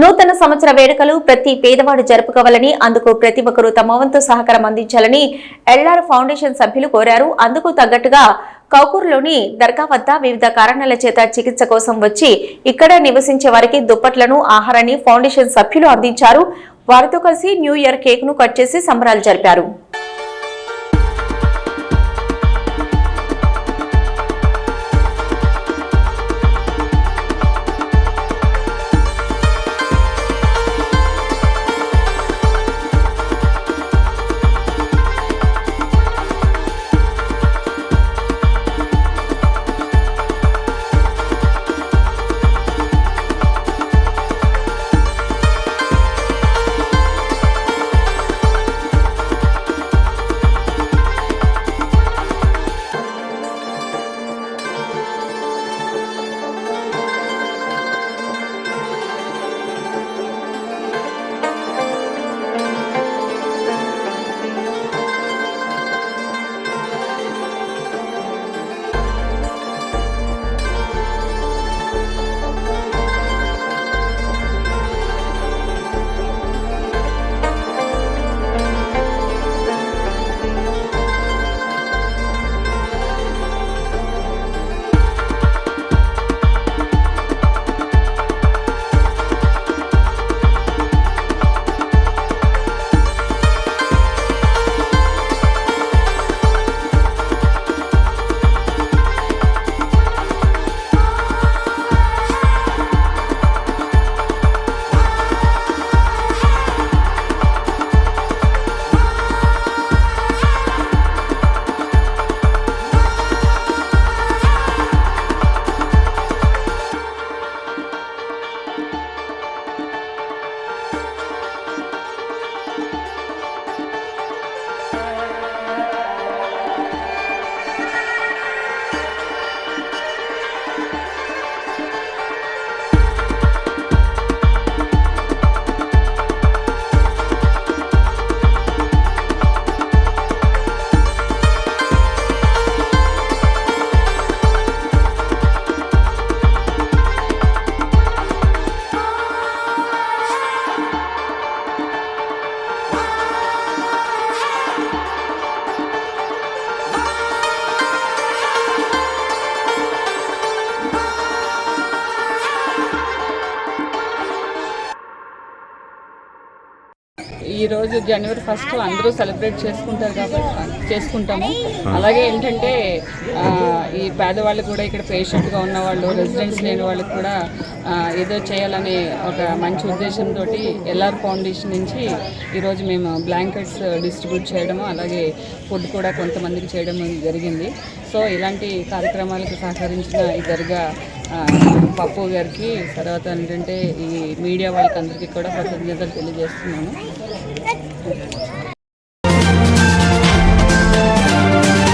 నూతన సంవత్సర వేడుకలు ప్రతి పేదవాడు జరుపుకోవాలని, అందుకు ప్రతి ఒక్కరూ తమ వంతు సహకారం అందించాలని ఎల్ఆర్ ఫౌండేషన్ సభ్యులు కోరారు. అందుకు తగ్గట్టుగా కౌకూరులోని దర్గా వద్ద వివిధ కారణాల చేత చికిత్స కోసం వచ్చి ఇక్కడ నివసించే వారికి దుప్పట్లను, ఆహారాన్ని ఫౌండేషన్ సభ్యులు అందించారు. వారితో కలిసి న్యూ ఇయర్ కేక్ ను కట్ చేసి సంబరాలు జరిపారు. ఈ రోజు జనవరి 1 అందరూ సెలబ్రేట్ చేసుకుంటారు కాబట్టి చేసుకుంటాము. అలాగే ఏంటంటే ఈ పేదవాళ్ళు కూడా ఇక్కడ పేషెంట్గా ఉన్న వాళ్ళు, రెసిడెంట్స్ లేని వాళ్ళకి కూడా ఏదో చేయాలనే ఒక మంచి ఉద్దేశంతో ఎల్ఆర్ ఫౌండేషన్ నుంచి ఈరోజు మేము బ్లాంకెట్స్ డిస్ట్రిబ్యూట్ చేయడము, అలాగే ఫుడ్ కూడా కొంతమందికి చేయడం జరిగింది. సో ఇలాంటి కార్యక్రమాలకు సహకరించిన ఈ దర్గా పప్పు గారికి, తర్వాత ఏంటంటే ఈ మీడియా వాళ్ళకి అందరికీ కూడా కృతజ్ఞతలు తెలియజేస్తున్నాను.